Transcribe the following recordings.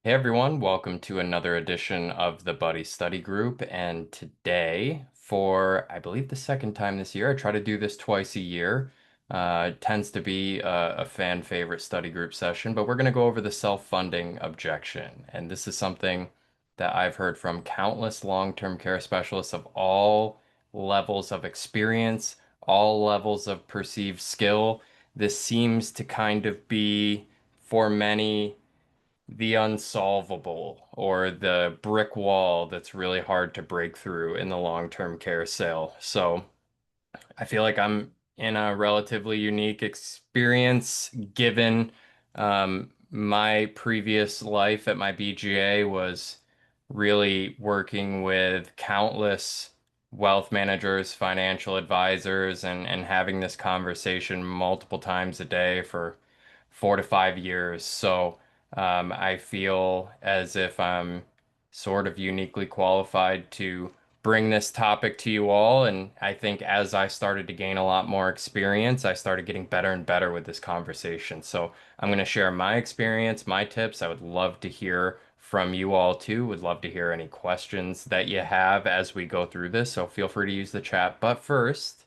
Hey everyone, welcome to another edition of the Buddy Study Group. And today, for I believe the second time this year, I try to do this twice a year. It tends to be a fan favorite study group session, but we're going to go over the self-funding objection. And this is something that I've heard from countless long-term care specialists of all levels of experience, all levels of perceived skill. This seems to kind of be, for many, the unsolvable or the brick wall that's really hard to break through in the long-term care sale. So I feel like I'm in a relatively unique experience given my previous life at my BGA was really working with countless wealth managers, financial advisors, and having this conversation multiple times a day for 4 to 5 years. So I feel as if I'm sort of uniquely qualified to bring this topic to you all. And I think as I started to gain a lot more experience, I started getting better and better with this conversation. So I'm going to share my experience, my tips. I would love to hear from you all too. Would love to hear any questions that you have as we go through this. So feel free to use the chat. But first,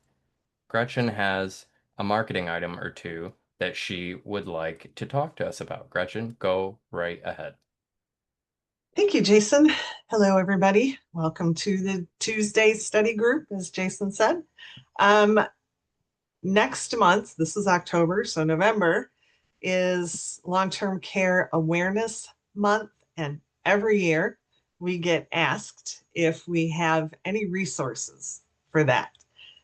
Gretchen has a marketing item or two that she would like to talk to us about. Gretchen, go right ahead. Thank you, Jason. Hello, everybody. Welcome to the Tuesday study group, as Jason said. Um, Next month, this is October, so November is Long-Term Care Awareness Month. And every year we get asked if we have any resources for that.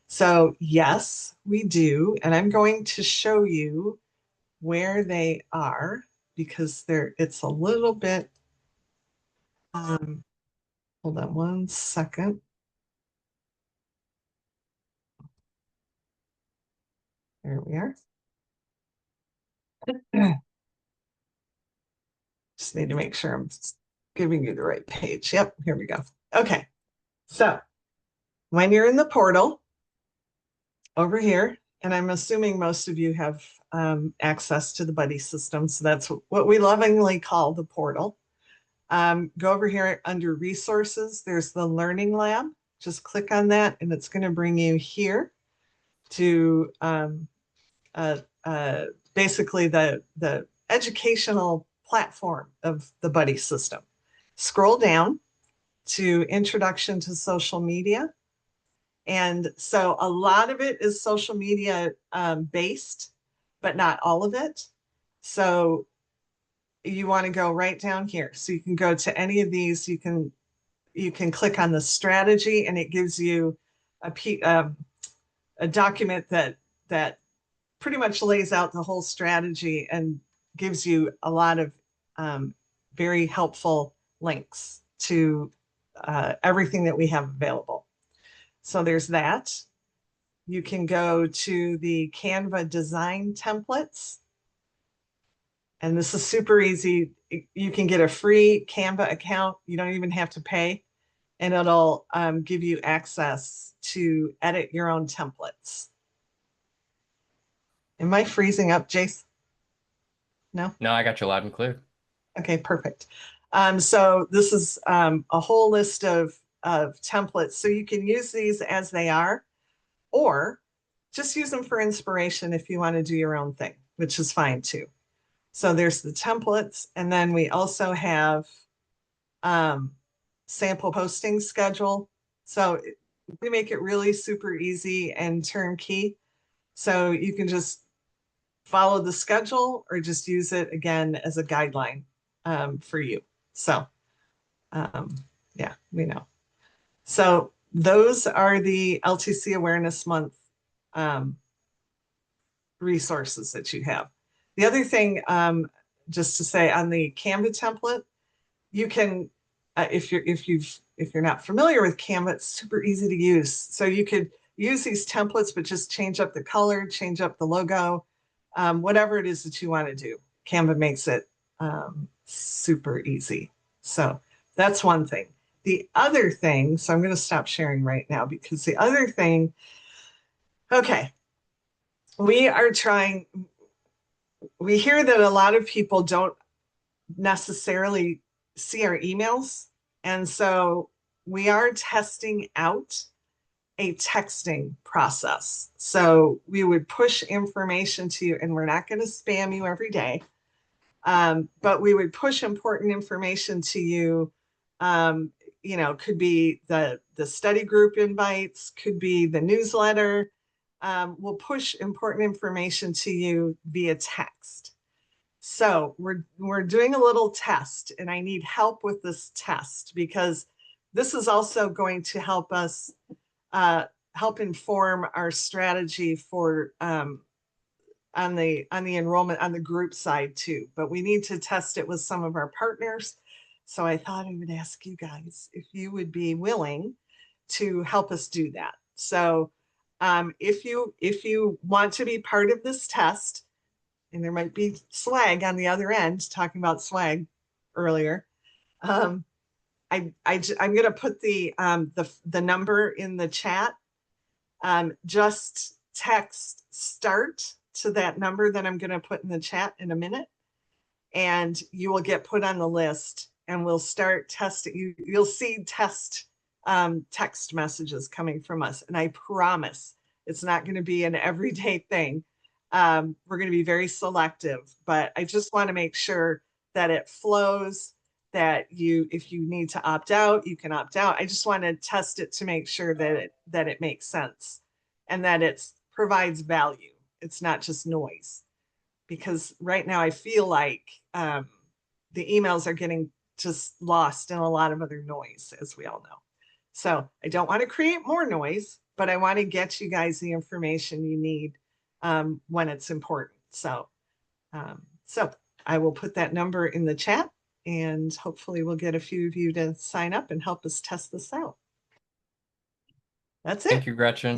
So, yes, we do. And I'm going to show you where they are because it's a little bit. Um, Hold on one second. There we are. Just need to make sure I'm giving you the right page. Yep, here we go. Okay, so when you're in the portal over here, and I'm assuming most of you have access to the buddy system, so that's what we lovingly call the portal. Go over here under resources. There's the learning lab. Just click on that, and it's going to bring you here to uh, uh, basically the educational platform of the buddy system. Scroll down to introduction to social media. And so a lot of it is social media based, but not all of it. So you want to go right down here. So you can go to any of these. You can click on the strategy, and it gives you a document that pretty much lays out the whole strategy and gives you a lot of very helpful links to everything that we have available. So there's that. You can go to the Canva design templates. And this is super easy. You can get a free Canva account. You don't even have to pay. And it'll give you access to edit your own templates. Am I freezing up, Jace? No? No, I got you loud and clear. Okay, perfect. So this is a whole list of templates. So you can use these as they are, or just use them for inspiration if you want to do your own thing, which is fine too. So there's the templates, and then we also have um, sample posting schedule. So we make it really super easy and turnkey. So you can just follow the schedule or just use it again as a guideline for you. So um, yeah, we know. So those are the LTC Awareness Month um, resources that you have. The other thing, just to say on the Canva template, you can, if you're not familiar with Canva, it's super easy to use. So you could use these templates, but just change up the color, change up the logo, whatever it is that you want to do. Canva makes it super easy. So that's one thing. The other thing, so I'm going to stop sharing right now because the other thing, okay, we are trying, we hear that a lot of people necessarily see our emails. And so we are testing out a texting process. So we would push information to you, and we're not going to spam you every day, but we would push important information to you. Um, could be the study group invites, could be the newsletter. We'll push important information to you via text. So we're doing a little test, and I need help with this test because this is also going to help us uh, help inform our strategy for on the enrollment on the group side too. But we need to test it with some of our partners. So I thought I would ask you guys if you would be willing to help us do that. So if you want to be part of this test, and there might be swag on the other end, talking about swag earlier. Um, I'm going to put the number in the chat. Just text start to that number that I'm going to put in the chat in a minute, and you will get put on the list, and we'll start testing. You'll see text messages coming from us, and I promise it's not going to be an everyday thing. We're going to be very selective, but I just want to make sure that it flows, that if you need to opt out, you can opt out. I just want to test it to make sure that it makes sense and that it provides value. It's not just noise, because right now I feel like the emails are getting just lost in a lot of other noise, as we all know. So I don't want to create more noise, but I want to get you guys the information you need when it's important. So I will put that number in the chat, and hopefully we'll get a few of you to sign up and help us test this out. That's Thank it. you, Gretchen.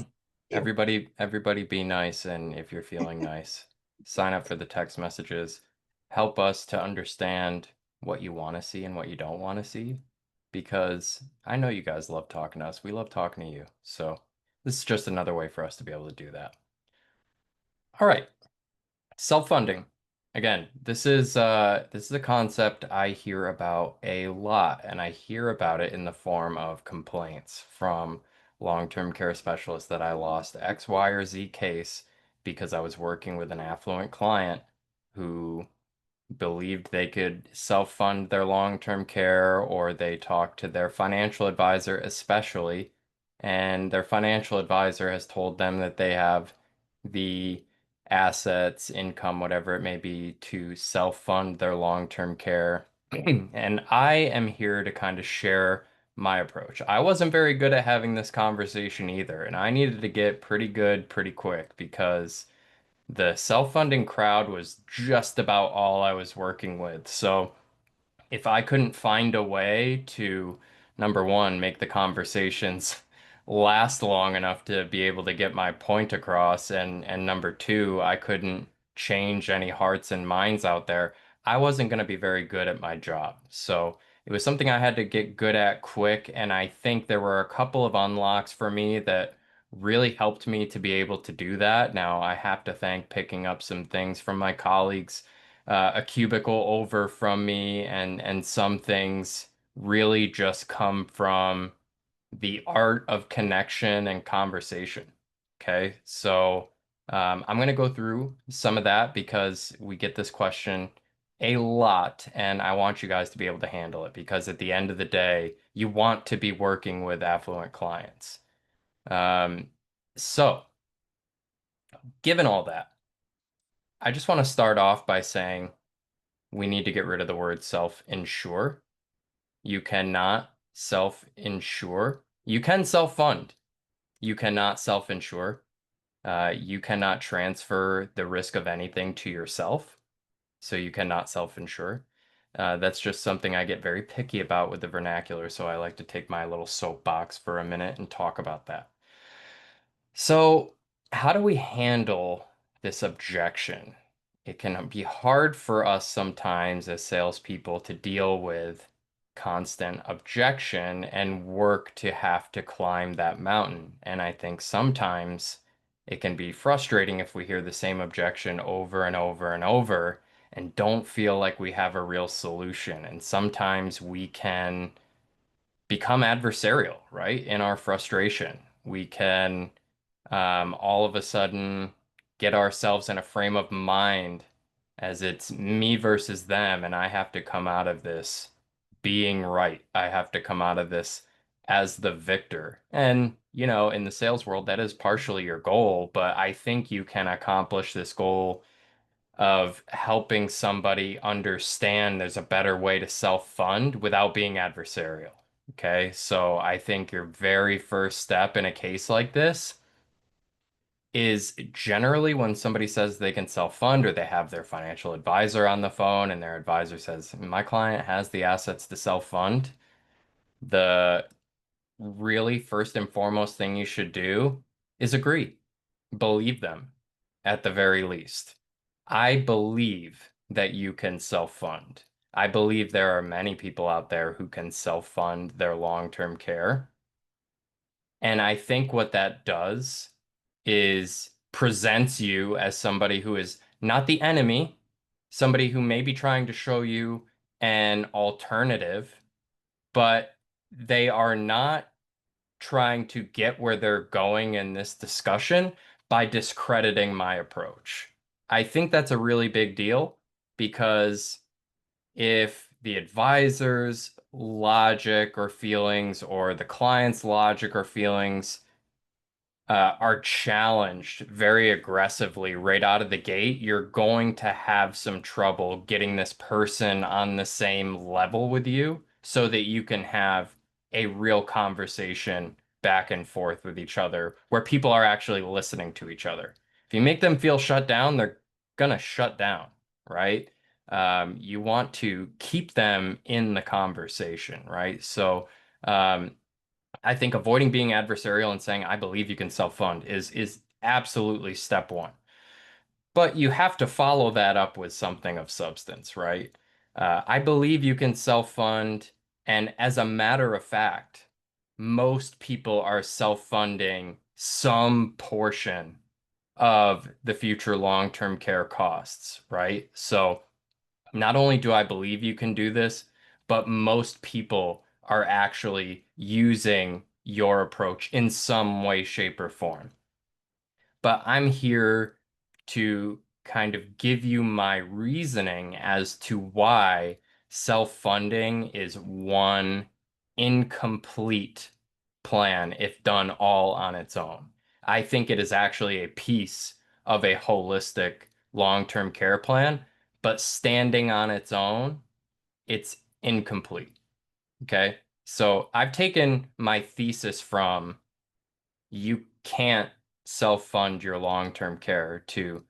Thank you. Everybody be nice, and if you're feeling nice, sign up for the text messages. Help us to understand what you want to see and what you don't want to see, because I know you guys love talking to us. We love talking to you. So this is just another way for us to be able to do that. All right. Self-funding. Again, this is a concept I hear about a lot, and I hear about it in the form of complaints from long-term care specialists that I lost X, Y, or Z case because I was working with an affluent client who believed they could self-fund their long-term care, or they talked to their financial advisor especially, and their financial advisor has told them that they have the assets, income, whatever it may be, to self-fund their long-term care. And I am here to kind of share my approach. I wasn't very good at having this conversation either, and I needed to get pretty good pretty quick because the self-funding crowd was just about all I was working with. So if I couldn't find a way to, number one, make the conversations last long enough to be able to get my point across, and number two, I couldn't change any hearts and minds out there, I wasn't going to be very good at my job. So it was something I had to get good at quick, and I think there were a couple of unlocks for me that really helped me to be able to do that. Now, I have to thank picking up some things from my colleagues a cubicle over from me, and some things really just come from the art of connection and conversation. Okay, so I'm going to go through some of that because we get this question a lot, and I want you guys to be able to handle it because at the end of the day, you want to be working with affluent clients. Um, so, given all that, I just want to start off by saying we need to get rid of the word self-insure. You cannot self-insure. You can self-fund. You cannot self-insure. You cannot transfer the risk of anything to yourself. So you cannot self-insure. That's just something I get very picky about with the vernacular. So I like to take my little soapbox for a minute and talk about that. So, how do we handle this objection? It can be hard for us sometimes as salespeople to deal with constant objection and work to have to climb that mountain. And I think sometimes it can be frustrating if we hear the same objection over and over and over, and don't feel like we have a real solution. And sometimes we can become adversarial, right? In our frustration. We can all of a sudden get ourselves in a frame of mind as it's me versus them, and I have to come out of this being right. I have to come out of this as the victor. And, in the sales world, that is partially your goal, but I think you can accomplish this goal of helping somebody understand there's a better way to self-fund without being adversarial. Okay, so I think your very first step in a case like this is generally when somebody says they can self-fund or they have their financial advisor on the phone and their advisor says, my client has the assets to self-fund, the really first and foremost thing you should do is agree. Believe them at the very least. I believe that you can self-fund. I believe there are many people out there who can self-fund their long-term care. And I think what that does is presents you as somebody who is not the enemy, somebody who may be trying to show you an alternative, but they are not trying to get where they're going in this discussion by discrediting my approach. I think that's a really big deal because if the advisor's logic or feelings or the client's logic or feelings are challenged very aggressively right out of the gate, you're going to have some trouble getting this person on the same level with you so that you can have a real conversation back and forth with each other where people are actually listening to each other. If you make them feel shut down, they're gonna shut down, right? You want to keep them in the conversation, right? So, I think avoiding being adversarial and saying, I believe you can self-fund is absolutely step one. But you have to follow that up with something of substance, right? I believe you can self-fund, and as a matter of fact, most people are self-funding some portion of the future long-term care costs, right? So not only do I believe you can do this, but most people are actually using your approach in some way, shape, or form. But I'm here to kind of give you my reasoning as to why self-funding is one incomplete plan if done all on its own. I think it is actually a piece of a holistic long-term care plan, but standing on its own, it's incomplete. Okay. So I've taken my thesis from you can't self-fund your long-term care to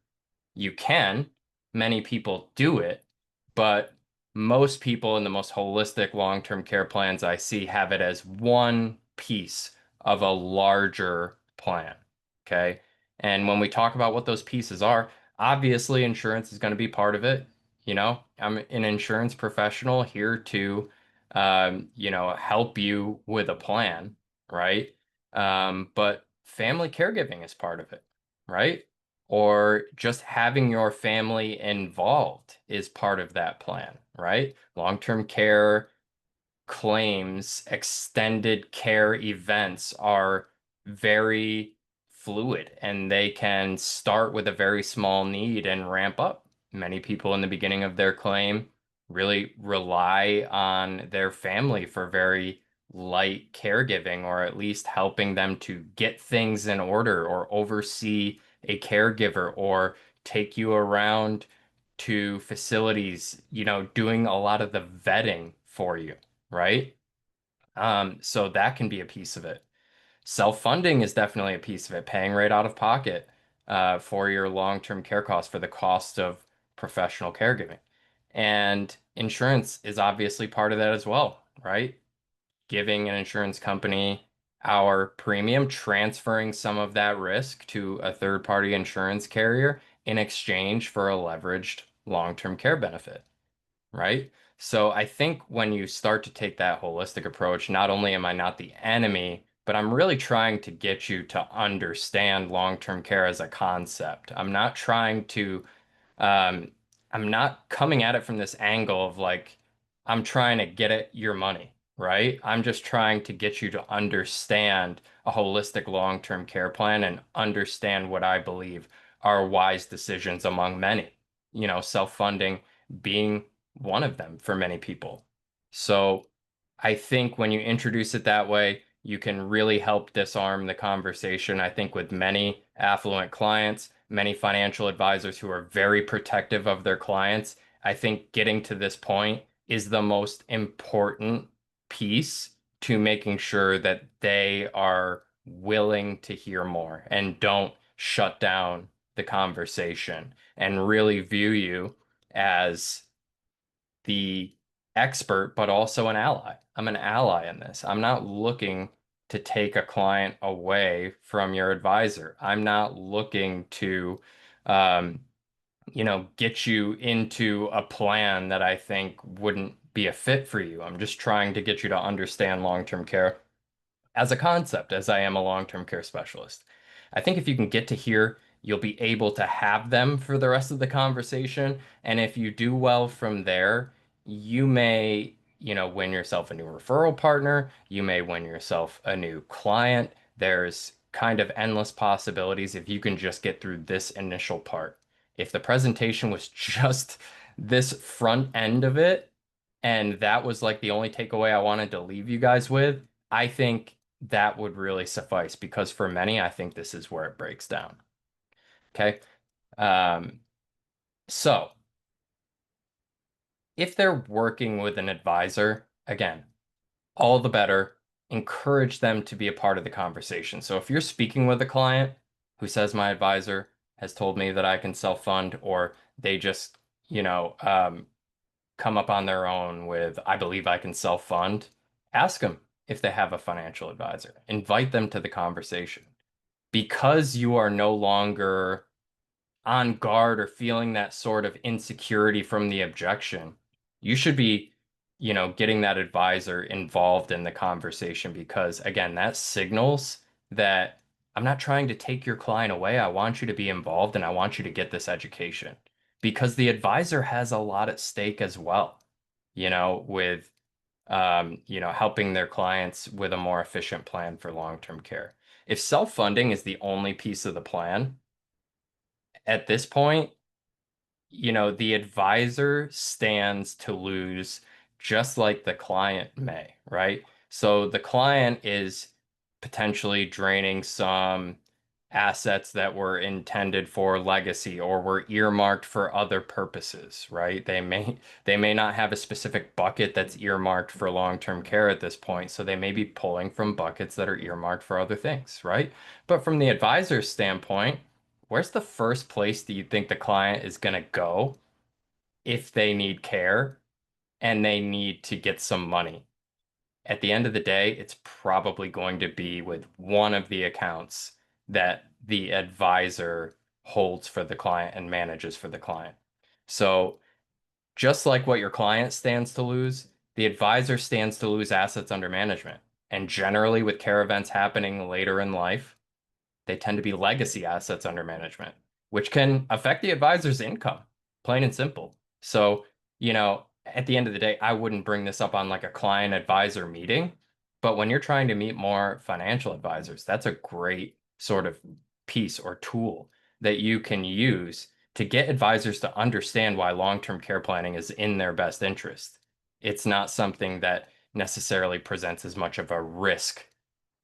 you can. Many people do it, but most people in the most holistic long-term care plans I see have it as one piece of a larger plan. Okay. And when we talk about what those pieces are, obviously insurance is going to be part of it. I'm an insurance professional here to, help you with a plan, right? But family caregiving is part of it, right? Or just having your family involved is part of that plan, right? Long-term care claims, extended care events are very fluid and they can start with a very small need and ramp up. Many people in the beginning of their claim really rely on their family for very light caregiving or at least helping them to get things in order or oversee a caregiver or take you around to facilities, doing a lot of the vetting for you, right? So that can be a piece of it. Self-funding is definitely a piece of it, paying right out of pocket for your long-term care costs, for the cost of professional caregiving. And insurance is obviously part of that as well, right? Giving an insurance company our premium, transferring some of that risk to a third-party insurance carrier in exchange for a leveraged long-term care benefit, right? So I think when you start to take that holistic approach, not only am I not the enemy, but I'm really trying to get you to understand long-term care as a concept. I'm not trying to um, I'm not coming at it from this angle of like, I'm trying to get at your money, right? I'm just trying to get you to understand a holistic long-term care plan and understand what I believe are wise decisions among many, self-funding being one of them for many people. So I think when you introduce it that way, you can really help disarm the conversation. I think with many affluent clients, many financial advisors who are very protective of their clients, I think getting to this point is the most important piece to making sure that they are willing to hear more and don't shut down the conversation and really view you as the expert, but also an ally. I'm an ally in this. I'm not looking to take a client away from your advisor. I'm not looking to, um, get you into a plan that I think wouldn't be a fit for you. I'm just trying to get you to understand long-term care as a concept, as I am a long-term care specialist. I think if you can get to here, you'll be able to have them for the rest of the conversation. And if you do well from there, you may, win yourself a new referral partner. You may win yourself a new client. There's kind of endless possibilities if you can just get through this initial part. If the presentation was just this front end of it, and that was like the only takeaway I wanted to leave you guys with, I think that would really suffice because for many, I think this is where it breaks down. Okay. Um, so if they're working with an advisor, again, all the better. Encourage them to be a part of the conversation. So if you're speaking with a client who says my advisor has told me that I can self-fund, or they just, you know, um, come up on their own with, I believe I can self-fund, ask them if they have a financial advisor. Invite them to the conversation because you are no longer on guard or feeling that sort of insecurity from the objection. You should be, getting that advisor involved in the conversation because, again, that signals that I'm not trying to take your client away. I want you to be involved and I want you to get this education because the advisor has a lot at stake as well, with helping their clients with a more efficient plan for long-term care. If self-funding is the only piece of the plan, at this point, the advisor stands to lose just like the client may, right? So the client is potentially draining some assets that were intended for legacy or were earmarked for other purposes, right? They may not have a specific bucket that's earmarked for long-term care at this point, so they may be pulling from buckets that are earmarked for other things, right? But from the advisor's standpoint, where's the first place that you think the client is going to go if they need care and they need to get some money? At the end of the day, it's probably going to be with one of the accounts that the advisor holds for the client and manages for the client. So, just like what your client stands to lose, the advisor stands to lose assets under management. And generally, with care events happening later in life, they tend to be legacy assets under management, which can affect the advisor's income, plain and simple. So, at the end of the day, I wouldn't bring this up on like a client advisor meeting, but when you're trying to meet more financial advisors, that's a great sort of piece or tool that you can use to get advisors to understand why long-term care planning is in their best interest. It's not something that necessarily presents as much of a risk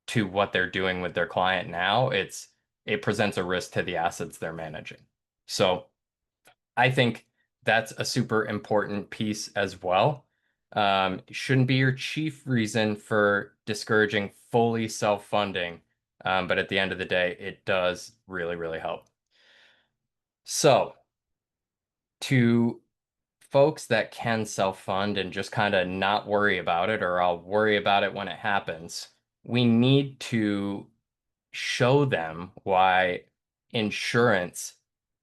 to what they're doing with their client now. It presents a risk to the assets they're managing. So I think that's a super important piece as well. It shouldn't be your chief reason for discouraging fully self-funding, but at the end of the day, it does really, really help. So to folks that can self-fund and just kind of not worry about it, or I'll worry about it when it happens, we need to show them why insurance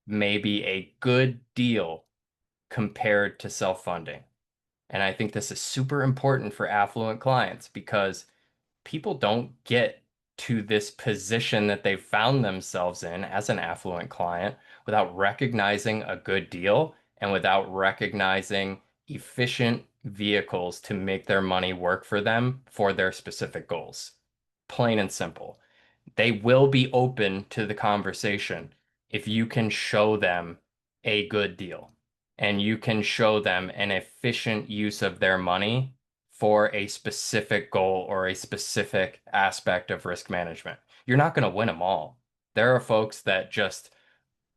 may be a good deal compared to self-funding. And I think this is super important for affluent clients because people don't get to this position that they've found themselves in as an affluent client without recognizing a good deal and without recognizing efficient vehicles to make their money work for them for their specific goals. Plain and simple. They will be open to the conversation if you can show them a good deal and you can show them an efficient use of their money for a specific goal or a specific aspect of risk management. You're not going to win them all. There are folks that just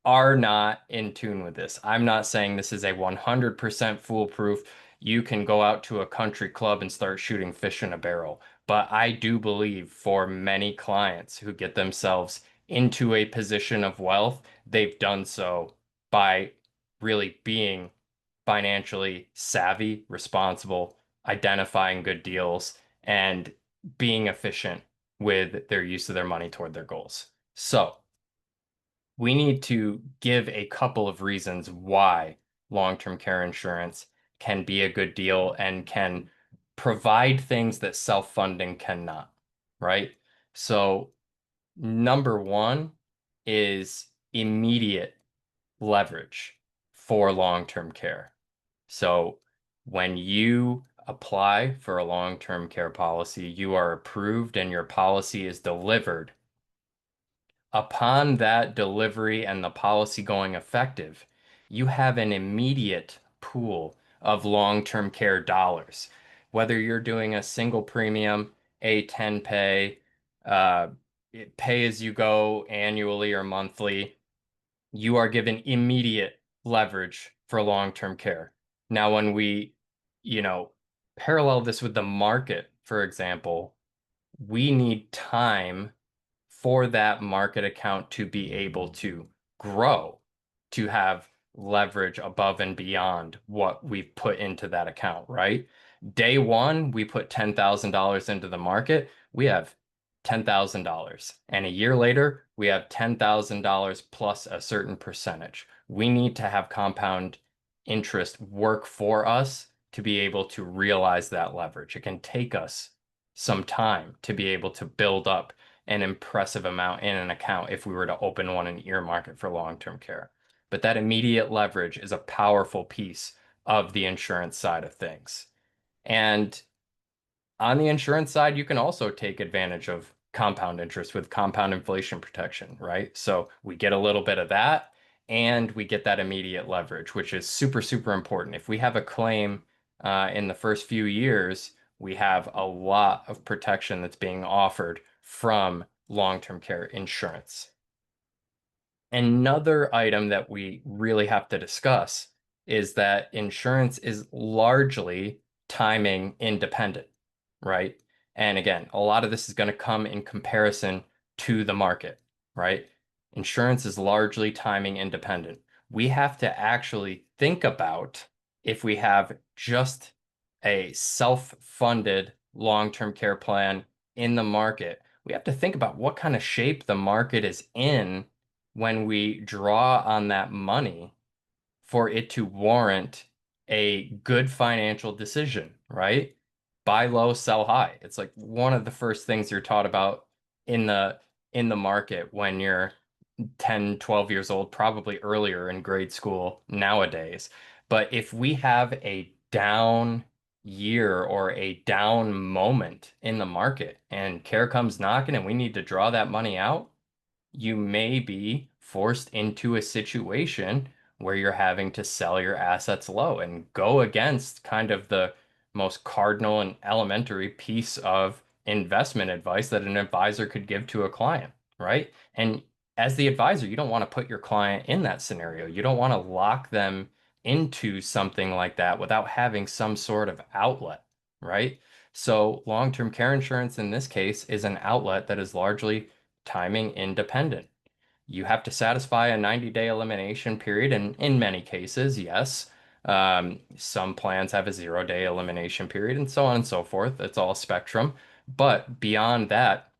are not in tune with this. I'm not saying this is a 100% foolproof. You can go out to a country club and start shooting fish in a barrel. But I do believe for many clients who get themselves into a position of wealth, they've done so by really being financially savvy, responsible, identifying good deals, and being efficient with their use of their money toward their goals. So, we need to give a couple of reasons why long-term care insurance can be a good deal and can provide things that self-funding cannot, right? So, number one is immediate leverage for long-term care. So, when you apply for a long-term care policy, you are approved and your policy is delivered. Upon that delivery and the policy going effective, you have an immediate pool of long-term care dollars. Whether you're doing a single premium, a 10 pay, uh, pay as you go annually or monthly, you are given immediate leverage for long-term care. Now, when we, you know, parallel this with the market, for example, we need time for that market account to be able to grow, to have leverage above and beyond what we've put into that account, right? Day one, we put $10,000 into the market, we have $10,000. And a year later, we have $10,000 plus a certain percentage. We need to have compound interest work for us to be able to realize that leverage. It can take us some time to be able to build up an impressive amount in an account if we were to open one and earmark it for long-term care. But that immediate leverage is a powerful piece of the insurance side of things. And on the insurance side, you can also take advantage of compound interest with compound inflation protection, right? So we get a little bit of that and we get that immediate leverage, which is super, super important. If we have a claim in the first few years, we have a lot of protection that's being offered from long-term care insurance. Another item that we really have to discuss is that insurance is largely timing independent, right? And again, a lot of this is going to come in comparison to the market, right? Insurance is largely timing independent. We have to actually think about if we have just a self-funded long-term care plan in the market, we have to think about what kind of shape the market is in when we draw on that money for it to warrant a good financial decision, right? Buy low, sell high. It's like one of the first things you're taught about in the market when you're 10, 12 years old, probably earlier in grade school nowadays. But if we have a down year or a down moment in the market and care comes knocking and we need to draw that money out, you may be forced into a situation where you're having to sell your assets low and go against kind of the most cardinal and elementary piece of investment advice that an advisor could give to a client, right? And as the advisor, you don't want to put your client in that scenario. You don't want to lock them into something like that without having some sort of outlet, right? So long-term care insurance in this case is an outlet that is largely timing independent. You have to satisfy a 90-day elimination period, and in many cases, yes. Some plans have a 0-day elimination period, and so on and so forth. It's all spectrum. But beyond that,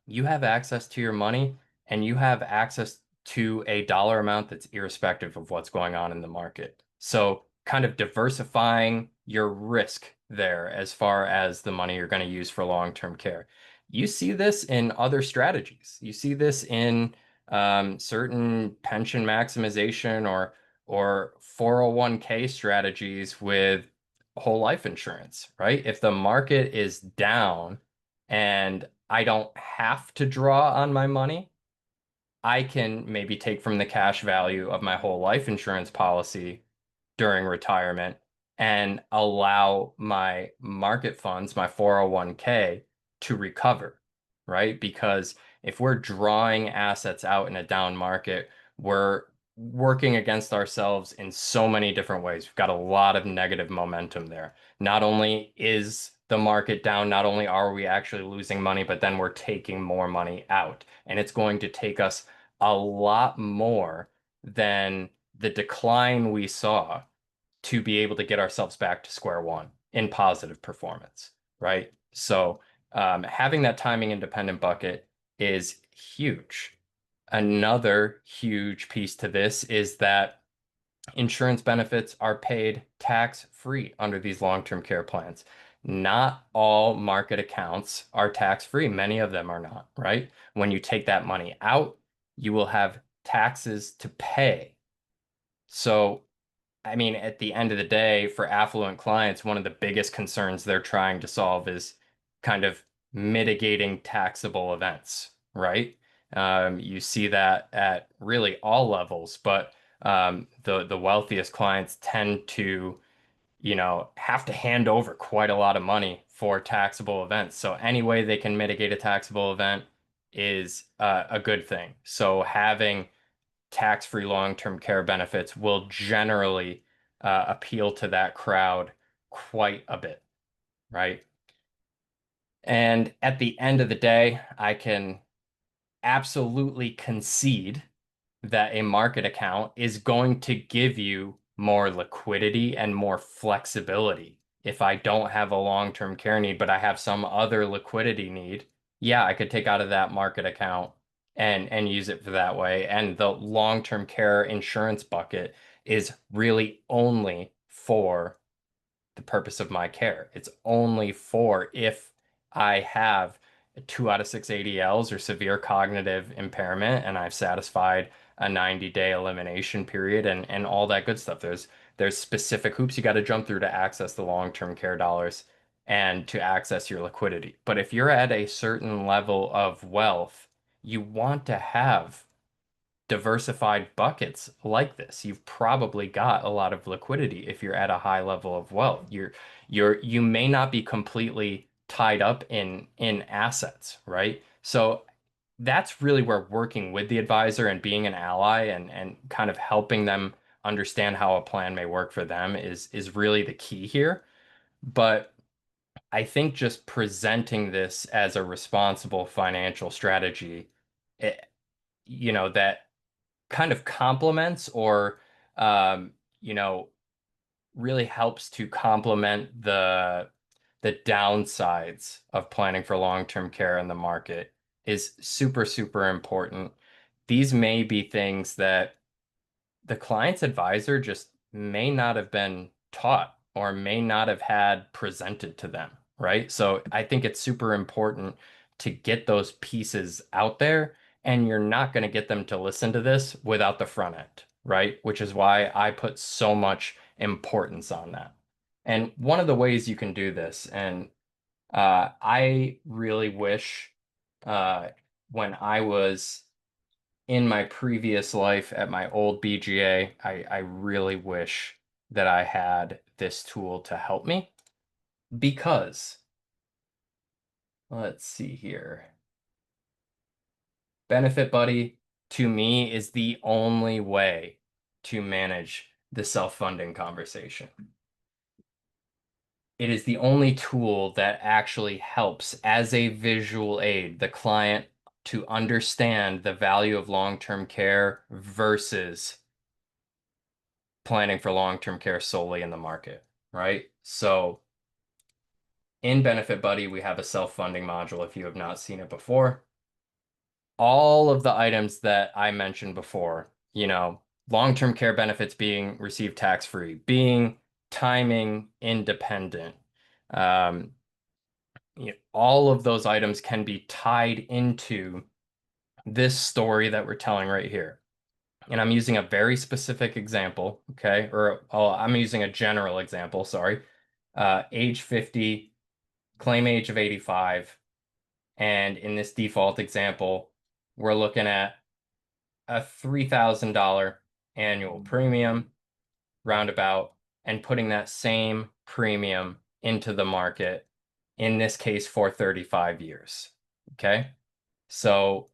you have access to your money and you have access to a dollar amount that's irrespective of what's going on in the market. So, kind of diversifying your risk there as far as the money you're going to use for long-term care. You see this in other strategies. You see this in certain pension maximization or or 401k strategies with whole life insurance, right? If the market is down and I don't have to draw on my money, I can maybe take from the cash value of my whole life insurance policy during retirement and allow my market funds, my 401k, to recover, right? Because if we're drawing assets out in a down market, we're working against ourselves in so many different ways. We've got a lot of negative momentum there. Not only is the market down, not only are we actually losing money, but then we're taking more money out. And it's going to take us a lot more than the decline we saw to be able to get ourselves back to square one in positive performance, right? So having that timing independent bucket is huge. Another huge piece to this is that insurance benefits are paid tax-free under these long-term care plans. Not all market accounts are tax-free. Many of them are not, right? When you take that money out, you will have taxes to pay. So I mean, at the end of the day, for affluent clients, one of the biggest concerns they're trying to solve is kind of mitigating taxable events, right? You see that at really all levels, but the wealthiest clients tend to, have to hand over quite a lot of money for taxable events. So any way they can mitigate a taxable event is a good thing. So having tax-free long-term care benefits will generally appeal to that crowd quite a bit, right? And at the end of the day, I can absolutely concede that a market account is going to give you more liquidity and more flexibility. If I don't have a long-term care need, but I have some other liquidity need, yeah, I could take out of that market account and use it for that way. And the long-term care insurance bucket is really only for the purpose of my care. It's only for if I have 2 out of 6 ADLs or severe cognitive impairment and I've satisfied a 90-day elimination period and all that good stuff. There's specific hoops you got to jump through to access the long-term care dollars and to access your liquidity. But if you're at a certain level of wealth, you want to have diversified buckets like this. You've probably got a lot of liquidity if you're at a high level of wealth. You may not be completely tied up in assets, right? So that's really where working with the advisor and being an ally and kind of helping them understand how a plan may work for them is really the key here. But I think just presenting this as a responsible financial strategy, it, that kind of complements or um, you know, really helps to complement the downsides of planning for long-term care in the market is super, super important. These may be things that the client's advisor just may not have been taught or may not have had presented to them, right? So I think it's super important to get those pieces out there, and you're not going to get them to listen to this without the front end, right? Which is why I put so much importance on that. And one of the ways you can do this, and I really wish uh, when I was in my previous life at my old BGA, I really wish that I had this tool to help me because let's see here. Benefit Buddy to me is the only way to manage the self-funding conversation. It is the only tool that actually helps as a visual aid the client to understand the value of long-term care versus planning for long-term care solely in the market, right? So in Benefit Buddy, we have a self-funding module if you have not seen it before. All of the items that I mentioned before, long-term care benefits being received tax-free, being timing independent, um, all of those items can be tied into this story that we're telling right here. and I'm using a very specific example, okay? Or oh, I'm using a general example, sorry. Age 50, claim age of 85, and in this default example, we're looking at a $3,000 annual premium roundabout and putting that same premium into the market, in this case for 35 years. Okay. So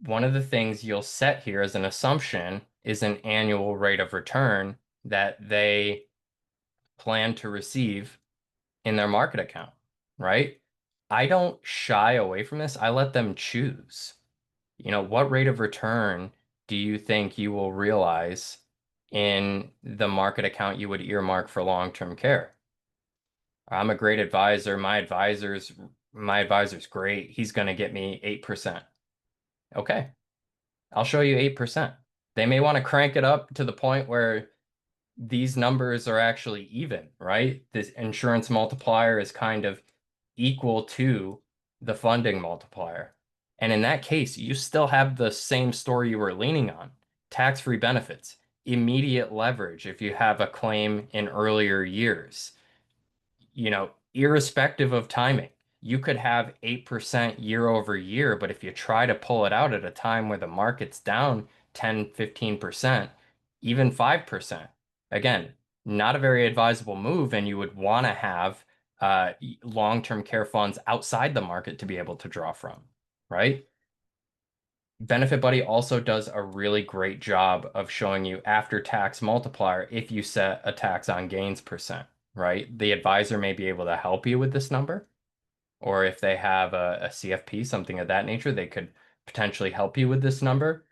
one of the things you'll set here as an assumption is an annual rate of return that they plan to receive in their market account, right? I don't shy away from this. I let them choose. What rate of return do you think you will realize in the market account you would earmark for long-term care? I'm a great advisor. My advisor's great. He's going to get me 8%. Okay, I'll show you 8%. They may want to crank it up to the point where these numbers are actually even, right? This insurance multiplier is kind of equal to the funding multiplier. And in that case, you still have the same story you were leaning on. Tax-free benefits, immediate leverage if you have a claim in earlier years. Irrespective of timing, you could have 8% year over year, but if you try to pull it out at a time where the market's down 10, 15%, even 5%, again, not a very advisable move, and you would want to have long-term care funds outside the market to be able to draw from, right? Benefit Buddy also does a really great job of showing you after tax multiplier if you set a tax on gains percent, right? The advisor may be able to help you with this number, or if they have a CFP, something of that nature, they could potentially help you with this number.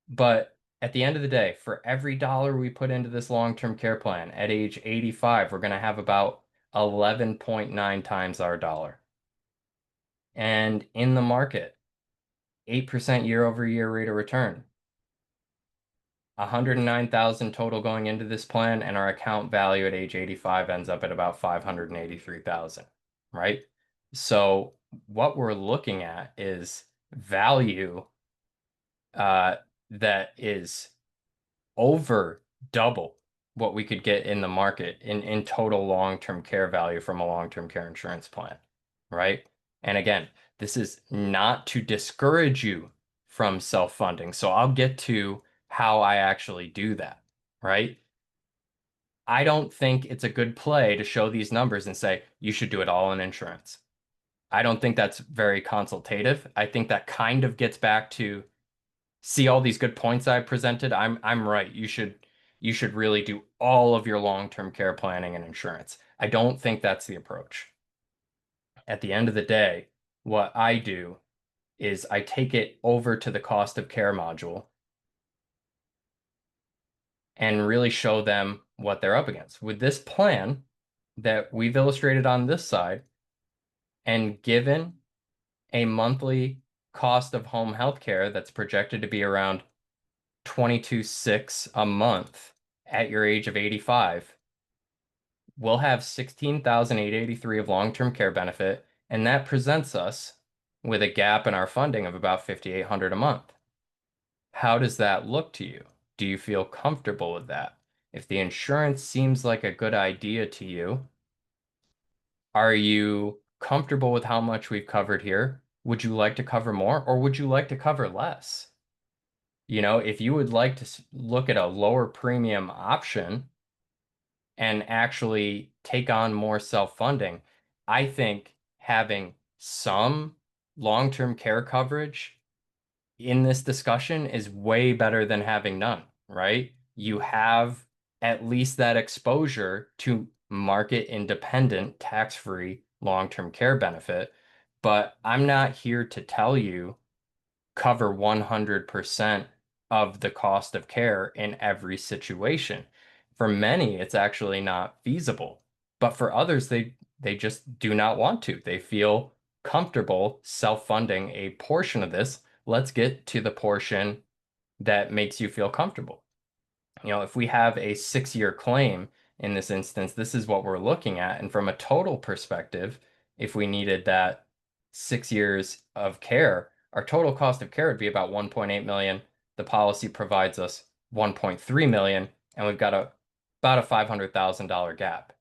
But at the end of the day, for every dollar we put into this long-term care plan at age 85, we're going to have about 11.9 times our dollar. And in the market, 8% year over year rate of return. 109,000 total going into this plan, and our account value at age 85 ends up at about 583,000, right? So what we're looking at is value uh, that is over double what we could get in the market in total long-term care value from a long-term care insurance plan, right? And again, this is not to discourage you from self-funding. So I'll get to how I actually do that, right? I don't think it's a good play to show these numbers and say you should do it all in insurance. I don't think that's very consultative. I think that kind of gets back to see all these good points I presented. I'm right. You should really do all of your long-term care planning and insurance. I don't think that's the approach. At the end of the day, what I do is I take it over to the cost of care module and really show them what they're up against. With this plan that we've illustrated on this side, and given a monthly cost of home health care that's projected to be around 22.6 a month at your age of 85, we'll have 16,883 of long-term care benefit, and that presents us with a gap in our funding of about 5,800 a month. How does that look to you? Do you feel comfortable with that? If the insurance seems like a good idea to you, are you comfortable with how much we've covered here? Would you like to cover more, or would you like to cover less? If you would like to look at a lower premium option and actually take on more self-funding, I think having some long-term care coverage in this discussion is way better than having none, right? You have at least that exposure to market independent, tax-free long-term care benefit. But I'm not here to tell you cover 100% of the cost of care in every situation. For many, it's actually not feasible. But for others, they just do not want to. They feel comfortable self-funding a portion of this. Let's get to the portion that makes you feel comfortable. If we have a 6-year claim in this instance, this is what we're looking at. And from a total perspective, if we needed that 6 years of care, our total cost of care would be about 1.8 million. the policy provides us 1.3 million and we've got about a $500,000 gap.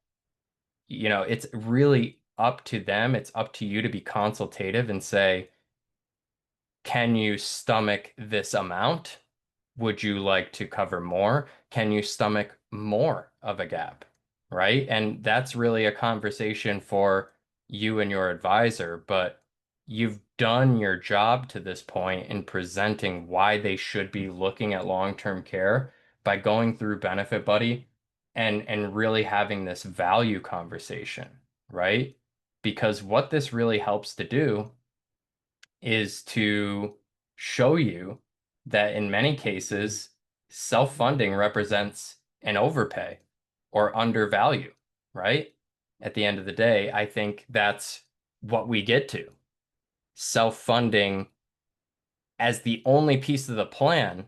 It's really up to them. It's up to you to be consultative and say, can you stomach this amount? Would you like to cover more? Can you stomach more of a gap? Right? And that's really a conversation for you and your advisor, but you've done your job to this point in presenting why they should be looking at long-term care by going through Benefit Buddy and really having this value conversation, right? Because what this really helps to do is to show you that in many cases, self-funding represents an overpay or undervalue, right? At the end of the day, I think that's what we get to. Self-funding as the only piece of the plan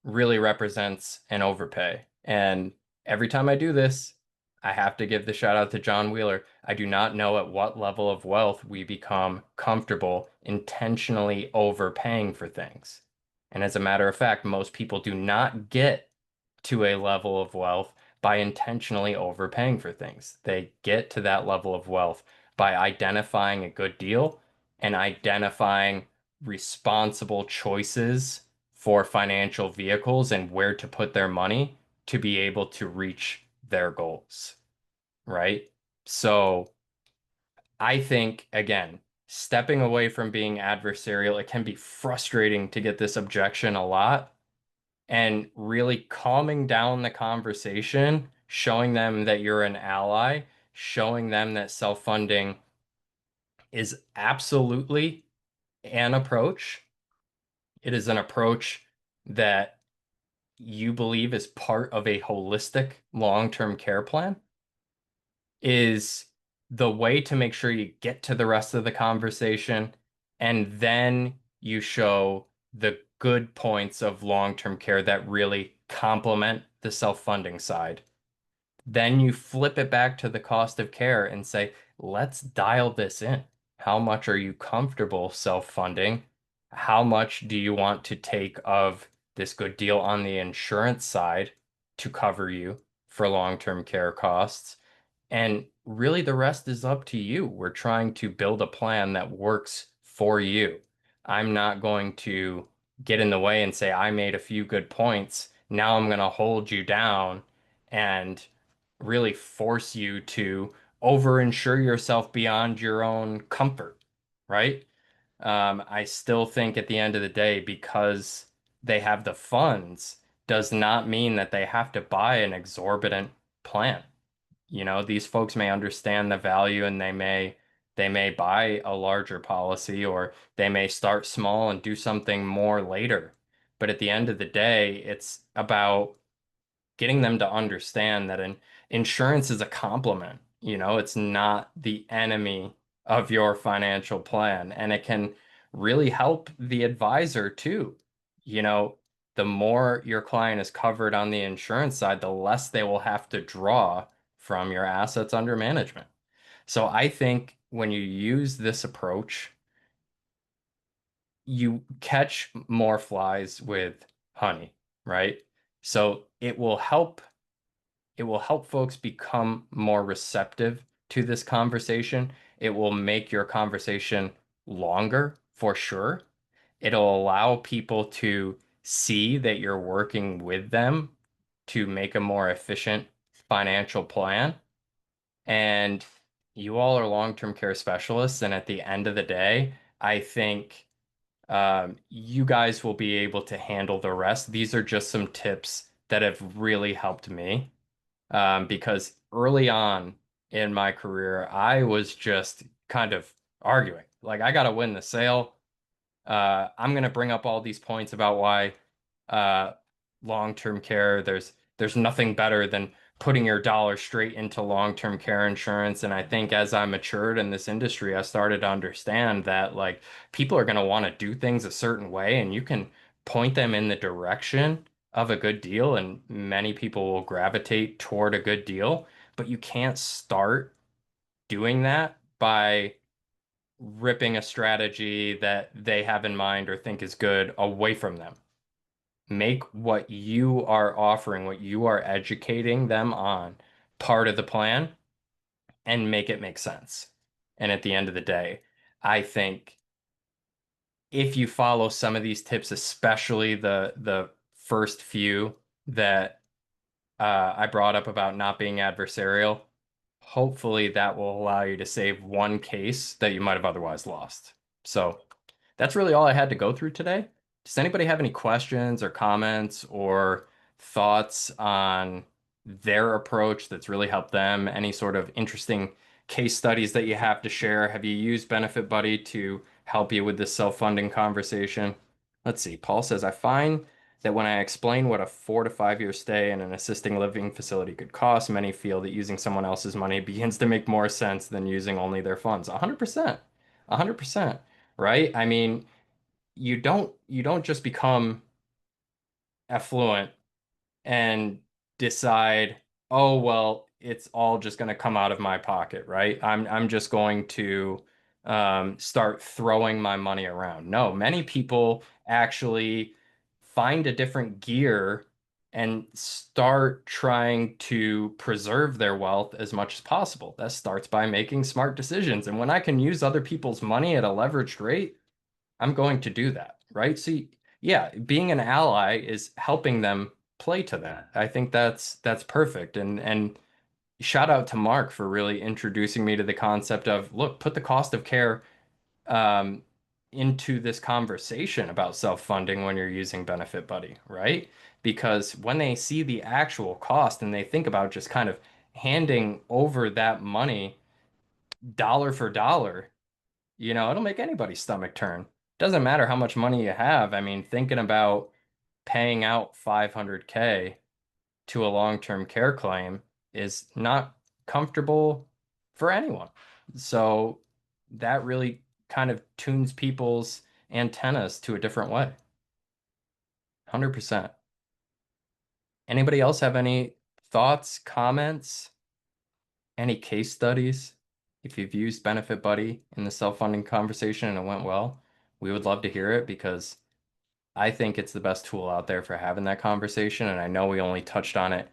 really represents an overpay. And every time I do this, I have to give the shout out to John Wheeler. I do not know at what level of wealth we become comfortable intentionally overpaying for things. And as a matter of fact, most people do not get to a level of wealth by intentionally overpaying for things. They get to that level of wealth by identifying a good deal and identifying responsible choices for financial vehicles and where to put their money to be able to reach their goals, right? So I think, again, stepping away from being adversarial, it can be frustrating to get this objection a lot, and really calming down the conversation, showing them that you're an ally, showing them that self-funding is absolutely an approach. It is an approach that you believe is part of a holistic long-term care plan is the way to make sure you get to the rest of the conversation and then you show the good points of long-term care that really complement the self-funding side. Then you flip it back to the cost of care and say, let's dial this in. How much are you comfortable self-funding? How much do you want to take of this good deal on the insurance side to cover you for long-term care costs? And really, the rest is up to you. We're trying to build a plan that works for you. I'm not going to get in the way and say, I made a few good points. Now I'm going to hold you down and really force you to overinsure yourself beyond your own comfort, right? I still think at the end of the day, because they have the funds, does not mean that they have to buy an exorbitant plan. These folks may understand the value and they may buy a larger policy or they may start small and do something more later. But at the end of the day, it's about getting them to understand that insurance is a complement. It's not the enemy of your financial plan, and it can really help the advisor too. You know, the more your client is covered on the insurance side, the less they will have to draw from your assets under management. So I think when you use this approach, you catch more flies with honey, right? So it will help folks become more receptive to this conversation. It will make your conversation longer for sure. It'll allow people to see that you're working with them to make a more efficient financial plan. And you all are long-term care specialists. And at the end of the day, I think you guys will be able to handle the rest. These are just some tips that have really helped me because early on in my career, I was just kind of arguing. Like, I got to win the sale. I'm going to bring up all these points about why uh, long-term care, there's nothing better than putting your dollar straight into long-term care insurance. And I think as I matured in this industry, I started to understand that like people are going to want to do things a certain way, and you can point them in the direction of a good deal, and many people will gravitate toward a good deal, but you can't start doing that by ripping a strategy that they have in mind or think is good away from them. make what you are offering, what you are educating them on, part of the plan and make it make sense. And at the end of the day, I think if you follow some of these tips, especially the first few that I brought up about not being adversarial, hopefully that will allow you to save one case that you might have otherwise lost. So that's really all I had to go through today. Does anybody have any questions or comments or thoughts on their approach that's really helped them? Any sort of interesting case studies that you have to share? Have you used Benefit Buddy to help you with this self-funding conversation? Let's see. Paul says, I find that when I explain what a 4 to 5 year stay in an assisting living facility could cost, many feel that using someone else's money begins to make more sense than using only their funds. 100%. 100%. Right? I mean, you don't just become affluent and decide, oh, well, it's all just going to come out of my pocket, right? I'm just going to start throwing my money around. No, many people actually find a different gear and start trying to preserve their wealth as much as possible. That starts by making smart decisions. And when I can use other people's money at a leveraged rate, I'm going to do that, right? See, yeah, being an ally is helping them play to that. I think that's perfect. And shout out to Mark for really introducing me to the concept of, look, put the cost of care um, into this conversation about self-funding when you're using Benefit Buddy, right? Because when they see the actual cost and they think about just kind of handing over that money dollar for dollar, it'll make anybody's stomach turn. Doesn't matter how much money you have. I mean, thinking about paying out 500K to a long-term care claim is not comfortable for anyone. So that really kind of tunes people's antennas to a different way. 100%. Anybody else have any thoughts, comments, any case studies? If you've used Benefit Buddy in the self-funding conversation and it went well, we would love to hear it because I think it's the best tool out there for having that conversation. And I know we only touched on it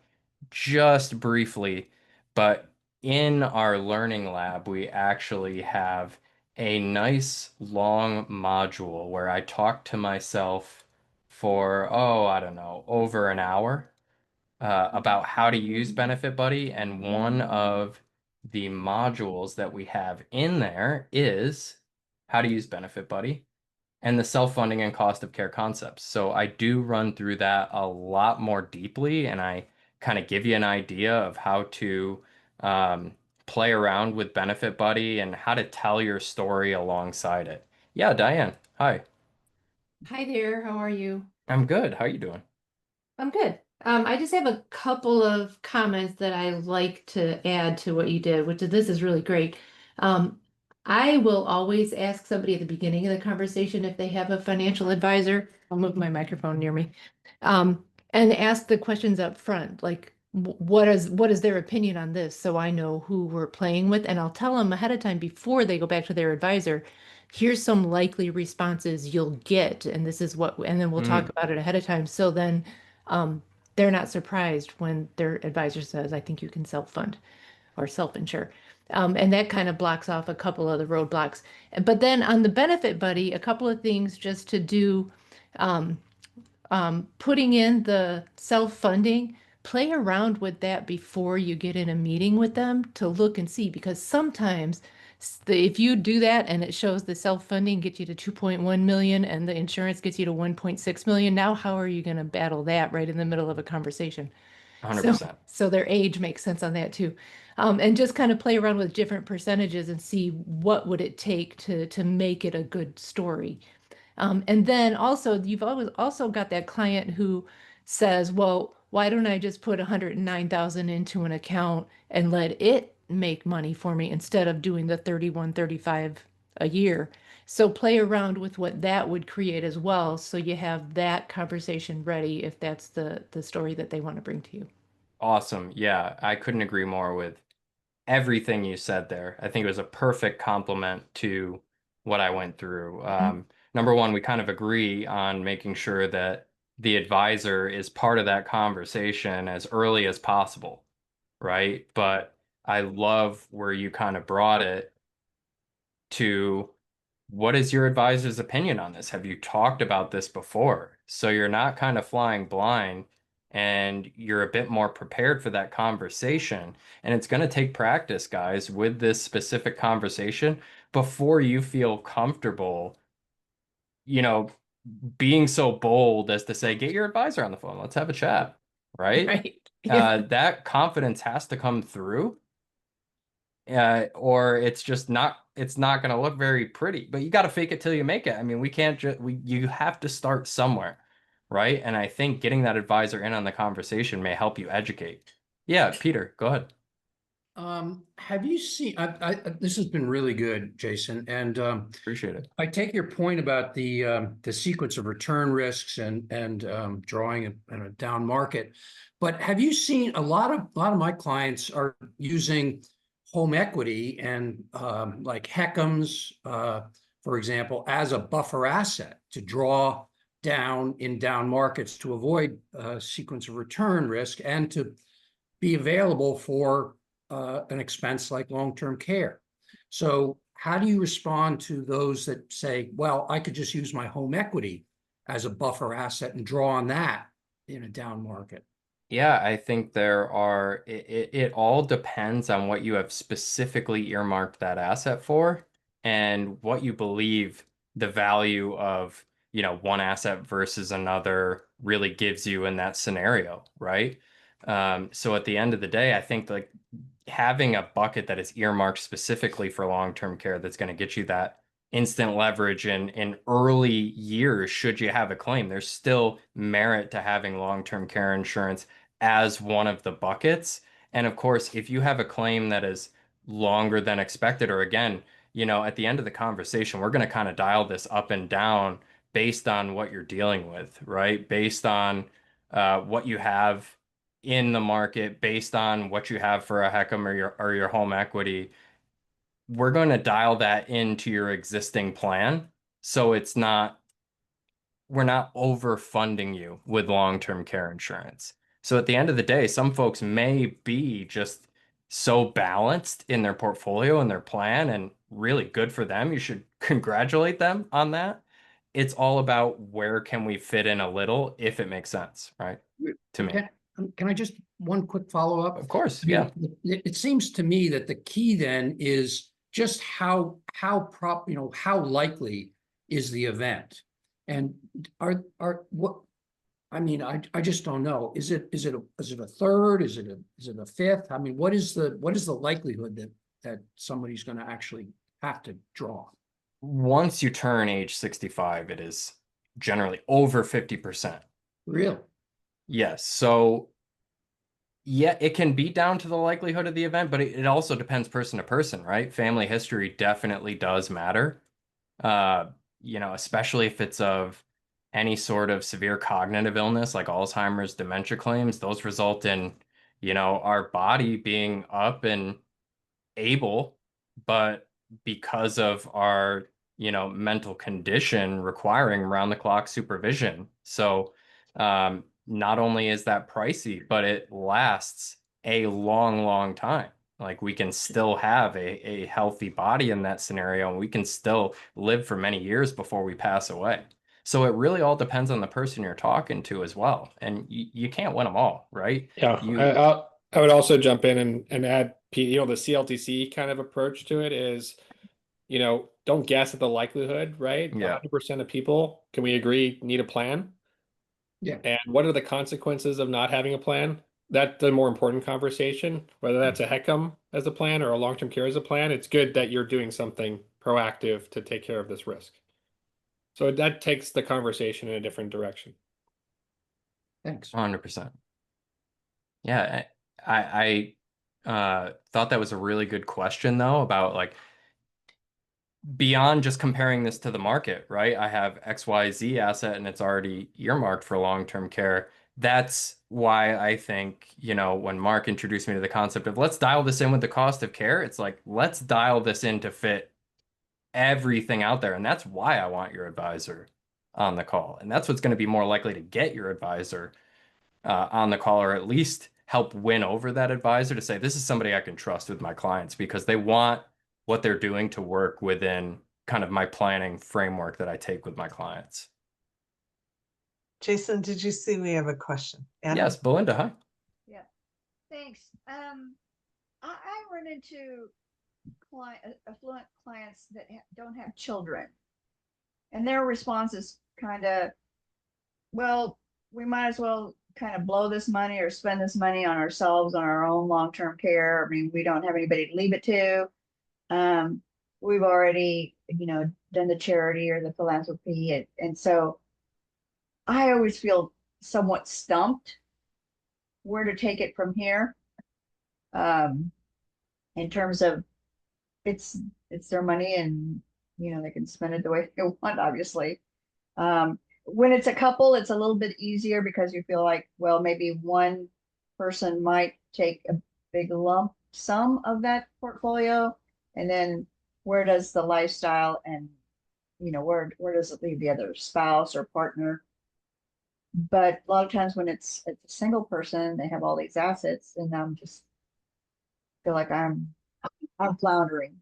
just briefly, but in our learning lab, we actually have a nice long module where I talk to myself for, oh, I don't know, over an hour about how to use Benefit Buddy. And one of the modules that we have in there is how to use Benefit Buddy and the self-funding and cost of care concepts. So I do run through that a lot more deeply, and I kind of give you an idea of how to um, play around with Benefit Buddy and how to tell your story alongside it. Yeah, Diane. Hi. Hi there, how are you? I'm good. How you doing? I'm good. I just have a couple of comments that I like to add to what you did, which is this is really great. Um, I will always ask somebody at the beginning of the conversation if they have a financial advisor. I'll move my microphone near me. And ask the questions up front, like what is their opinion on this, so I know who we're playing with, and I'll tell them ahead of time before they go back to their advisor. Here's some likely responses you'll get, and this is what, and then we'll talk Mm, about it ahead of time. So then um, they're not surprised when their advisor says, I think you can self-fund or self-insure. And that kind of blocks off a couple of the roadblocks. But then on the benefit buddy, a couple of things just to do. Um, Putting in the self-funding, play around with that before you get in a meeting with them to look and see, because sometimes if you do that and it shows the self-funding gets you to 2.1 million and the insurance gets you to 1.6 million, now how are you going to battle that right in the middle of a conversation? So, 100%. so their age makes sense on that too. And just kind of play around with different percentages and see what would it take to make it a good story. And then also, you've always also got that client who says, well, why don't I just put 109,000 into an account and let it make money for me instead of doing the 31, 35 a year? So play around with what that would create as well. So you have that conversation ready if that's the story that they want to bring to you. Awesome. Yeah, I couldn't agree more with everything you said there. I think it was a perfect complement to what I went through. Mhm. Number one, we kind of agree on making sure that the advisor is part of that conversation as early as possible, right? But I love where you kind of brought it to what is your advisor's opinion on this? Have you talked about this before? So you're not kind of flying blind and you're a bit more prepared for that conversation. And it's going to take practice, guys, with this specific conversation before you feel comfortable, you know, being so bold as to say, get your advisor on the phone. Let's have a chat, right? Right. Yeah. That confidence has to come through, or it's not going to look very pretty. But you got to fake it till you make it. I mean, we can't just we you have to start somewhere, right? And I think getting that advisor in on the conversation may help you educate. Yeah, Peter, go ahead. Have you seen, this has been really good, Jason, and Appreciate it. I take your point about the sequence of return risks and drawing a down market. But have you seen a lot of my clients are using home equity and like HECMs, for example, as a buffer asset to draw down in down markets to avoid sequence of return risk and to be available for an expense like long-term care. So how do you respond to those that say, well, I could just use my home equity as a buffer asset and draw on that in a down market? Yeah, I think it all depends on what you have specifically earmarked that asset for and what you believe the value of, one asset versus another really gives you in that scenario, right? So at the end of the day, I think like having a bucket that is earmarked specifically for long-term care that's going to get you that instant leverage in early years should you have a claim. There's still merit to having long-term care insurance as one of the buckets. And of course, if you have a claim that is longer than expected, or again, at the end of the conversation, we're going to kind of dial this up and down based on what you're dealing with, right? Based on what you have in the market, based on what you have for a HECM or your home equity. We're going to dial that into your existing plan. So we're not overfunding you with long-term care insurance. So at the end of the day, some folks may be just so balanced in their portfolio and their plan and really good for them. You should congratulate them on that. It's all about where can we fit in a little if it makes sense, right? To me. Can I just one quick follow-up? Of course, I yeah. mean, it seems to me that the key then is just how likely is the event? And what, I mean, I just don't know. Is it a third? Is it a fifth? I mean, what is the likelihood that somebody's going to actually have to draw? Once you turn age 65, it is generally over 50%. Really? Yes. So yeah, it can be down to the likelihood of the event, but it also depends person to person, right? Family history definitely does matter. Uh, especially if it's of any sort of severe cognitive illness like Alzheimer's, dementia claims, those result in, our body being up and able, but because of our, mental condition requiring round the clock supervision. So, not only is that pricey, but it lasts a long, long time. Like we can still have a healthy body in that scenario, and we can still live for many years before we pass away. So it really all depends on the person you're talking to as well. And you can't win them all, right? Yeah, You, I would also jump in and add, the CLTC kind of approach to it is, don't guess at the likelihood, right? yeah. 100% of people, can we agree, need a plan? Yeah. And what are the consequences of not having a plan? That's the more important conversation, whether that's a HECM as a plan or a long-term care as a plan. It's good that you're doing something proactive to take care of this risk. So that takes the conversation in a different direction. Thanks. 100%. Yeah, I thought that was a really good question though about like beyond just comparing this to the market, right? I have XYZ asset and it's already earmarked for long-term care. That's why I think, when Mark introduced me to the concept of let's dial this in with the cost of care, it's like let's dial this in to fit everything out there. And that's why I want your advisor on the call. And that's what's going to be more likely to get your advisor on the call, or at least help win over that advisor to say, this is somebody I can trust with my clients, because they want what they're doing to work within kind of my planning framework that I take with my clients. Jason, did you see we have a question? Anna? Yes, Belinda, hi. Yeah, thanks. I run into affluent clients that don't have children, and their response is kind of, well, we might as well kind of blow this money or spend this money on ourselves, on our own long-term care. I mean, we don't have anybody to leave it to. We've already, done the charity or the philanthropy, and so I always feel somewhat stumped where to take it from here. In terms of it's their money, and they can spend it the way they want, obviously. When it's a couple, it's a little bit easier because you feel like, well, maybe one person might take a big lump sum of that portfolio, and then where does the lifestyle and where does it leave the other spouse or partner? But a lot of times when it's a single person, they have all these assets, and I'm just feel like I'm floundering.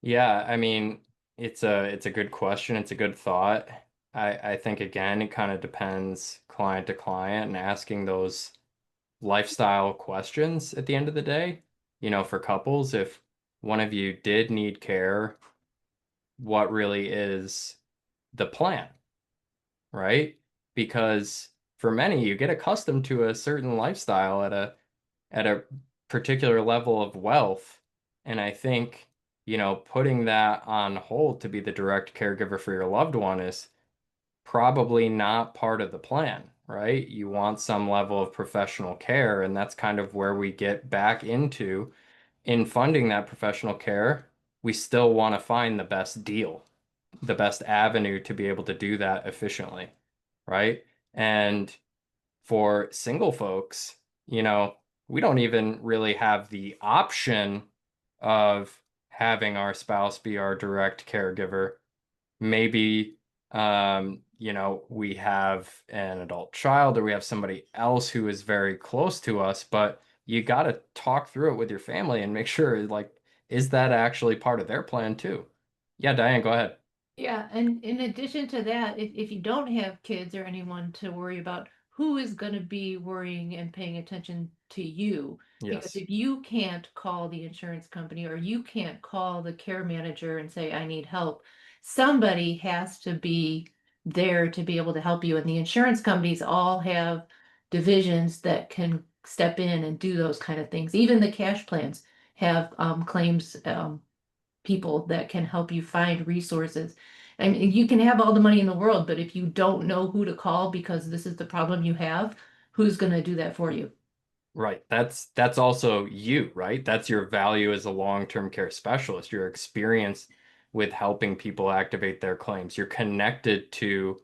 Yeah, I mean, it's a good question. It's a good thought. I think again, it kind of depends client to client and asking those lifestyle questions at the end of the day. For couples, if one of you did need care, what really is the plan, right? Because for many, you get accustomed to a certain lifestyle at a particular level of wealth. And I think, putting that on hold to be the direct caregiver for your loved one is probably not part of the plan, right? You want some level of professional care, and that's kind of where we get back into in funding that professional care. We still want to find the best deal, the best avenue to be able to do that efficiently, right? And for single folks, we don't even really have the option of having our spouse be our direct caregiver. Maybe, we have an adult child, or we have somebody else who is very close to us, but you got to talk through it with your family and make sure, like, is that actually part of their plan too? Yeah, Diane, go ahead. Yeah, and in addition to that, if you don't have kids or anyone to worry about, who is going to be worrying and paying attention to you? Because Yes. if you can't call the insurance company or you can't call the care manager and say, I need help, somebody has to be there to be able to help you. And the insurance companies all have divisions that can step in and do those kind of things. Even the cash plans have claims people that can help you find resources. I mean, you can have all the money in the world, but if you don't know who to call because this is the problem you have, who's going to do that for you? Right. That's also you, right? That's your value as a long-term care specialist, your experience with helping people activate their claims. You're connected to,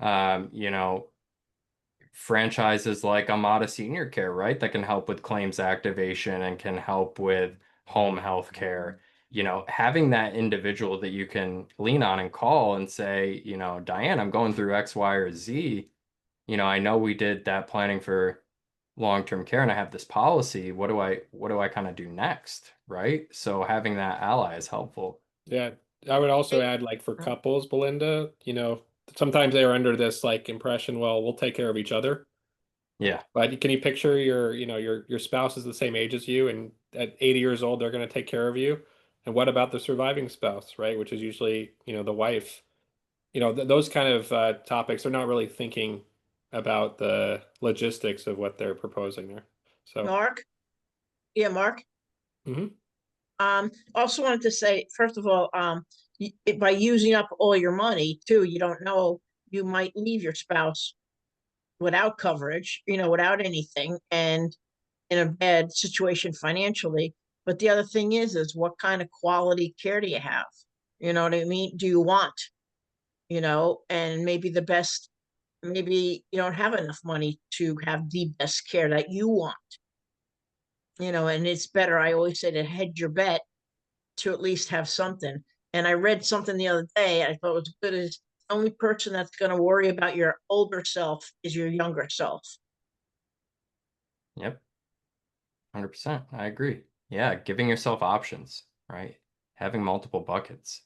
um, you know, franchises like Amada Senior Care, right? That can help with claims activation and can help with home health care. Having that individual that you can lean on and call and say, Diane, I'm going through X, Y, or Z. I know we did that planning for long-term care and I have this policy. What do I kind of do next? Right? So having that ally is helpful. Yeah, I would also add, like, for couples, Belinda, sometimes they are under this like impression, well, we'll take care of each other. Yeah. But can you picture your spouse is the same age as you, and at 80 years old, they're going to take care of you? And what about the surviving spouse, right? Which is usually, the wife. Those kind of topics, they're not really thinking about the logistics of what they're proposing there. So, Mark? Yeah, Mark. mhm. Also wanted to say, first of all, by using up all your money too, you don't know, you might leave your spouse without coverage, without anything, and in a bad situation financially. But the other thing is what kind of quality care do you have? You know what I mean? Do you want, and maybe you don't have enough money to have the best care that you want, and it's better, I always say, to hedge your bet to at least have something. And I read something the other day I thought was good, is only person that's going to worry about your older self is your younger self. Yep. 100%. I agree. Yeah, giving yourself options, right? Having multiple buckets.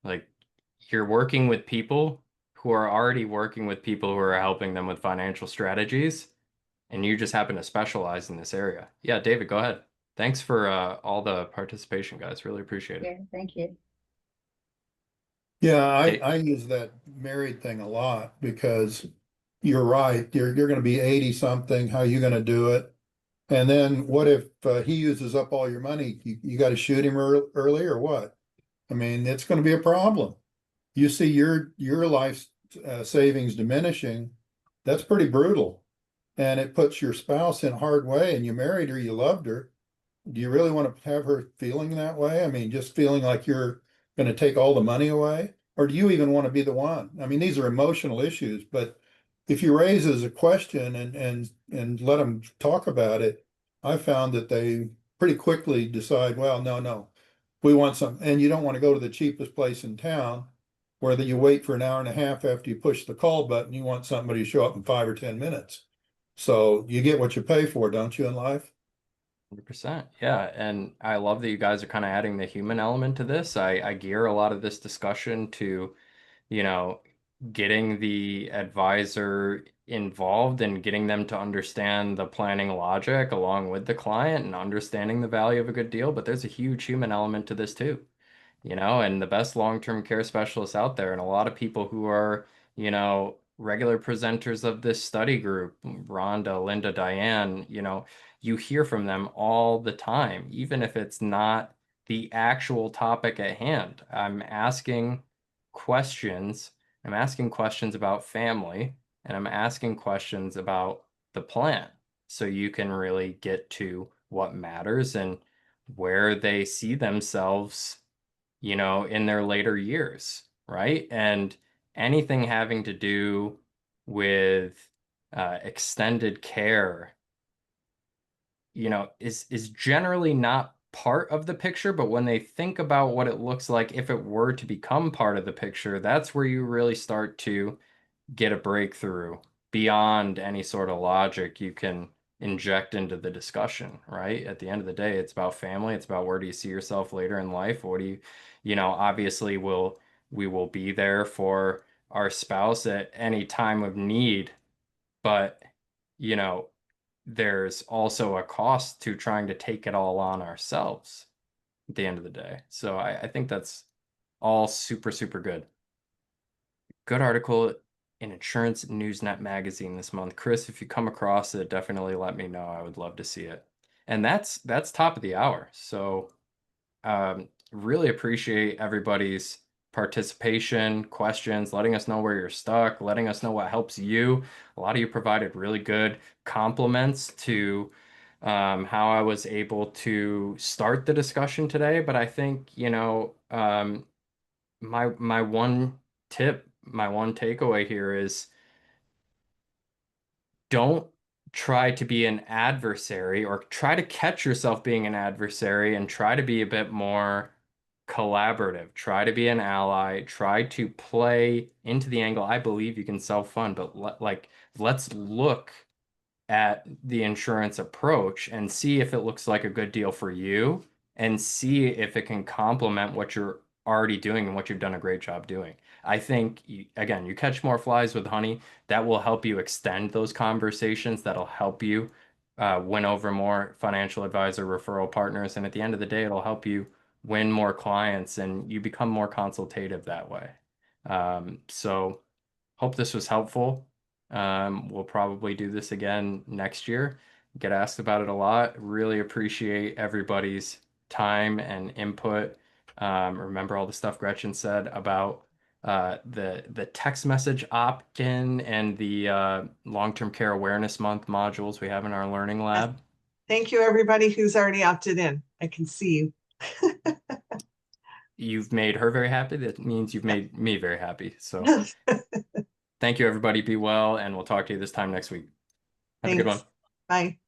Like you're working with people who are already working with people who are helping them with financial strategies, and you just happen to specialize in this area. Yeah, David, go ahead. Thanks for all the participation, guys. Really appreciate it. Yeah, thank you. Yeah, Hey, I use that married thing a lot because you're right. You're going to be 80 something. How are you going to do it? And then what if he uses up all your money? You got to shoot him early or what? I mean, it's going to be a problem. You see your life savings diminishing. That's pretty brutal, and it puts your spouse in a hard way. And you married her, you loved her. Do you really want to have her feeling that way? I mean, just feeling like you're going to take all the money away? Or do you even want to be the one? I mean, these are emotional issues, but if you raise as a question and let them talk about it, I found that they pretty quickly decide, well, no, we want some, and you don't want to go to the cheapest place in town where you wait for an hour and a half after you push the call button. You want somebody to show up in 5 or 10 minutes. So you get what you pay for, don't you, in life? 100%. Yeah. And I love that you guys are kind of adding the human element to this. I gear a lot of this discussion to, you know, getting the advisor involved and getting them to understand the planning logic along with the client and understanding the value of a good deal. But there's a huge human element to this too, and the best long-term care specialists out there, and a lot of people who are, regular presenters of this study group, Rhonda, Linda, Diane, you hear from them all the time, even if it's not the actual topic at hand. Questions. I'm asking questions about family, and I'm asking questions about the plan so you can really get to what matters and where they see themselves in their later years, right? And anything having to do with extended care, is generally not part of the picture, but when they think about what it looks like if it were to become part of the picture, that's where you really start to get a breakthrough beyond any sort of logic you can inject into the discussion, right? At the end of the day, it's about family. It's about where do you see yourself later in life? What do obviously we will be there for our spouse at any time of need, but you know, there's also a cost to trying to take it all on ourselves at the end of the day. So I think that's all super, super good. Good article in Insurance Newsnet magazine this month. Chris, if you come across it, definitely let me know. I would love to see it. And that's top of the hour. So really appreciate everybody's participation, questions, letting us know where you're stuck, letting us know what helps you. A lot of you provided really good compliments to how I was able to start the discussion today. But I think, my one tip, my one takeaway here is don't try to be an adversary or try to catch yourself being an adversary and try to be a bit more collaborative. Try to be an ally. Try to play into the angle. I believe you can self-fund, but let's look at the insurance approach and see if it looks like a good deal for you and see if it can complement what you're already doing and what you've done a great job doing. I think, again, you catch more flies with honey. That will help you extend those conversations. That'll help you win over more financial advisor referral partners. And at the end of the day, it'll help you win more clients and you become more consultative that way. So hope this was helpful. We'll probably do this again next year. Get asked about it a lot. Really appreciate everybody's time and input. Remember all the stuff Gretchen said about the text message opt-in and the long-term care awareness month modules we have in our learning lab. Thank you, everybody who's already opted in. I can see you. You've made her very happy. That means you've made me very happy. So thank you, everybody. Be well, and we'll talk to you this time next week. Have a good one. Thanks. Bye.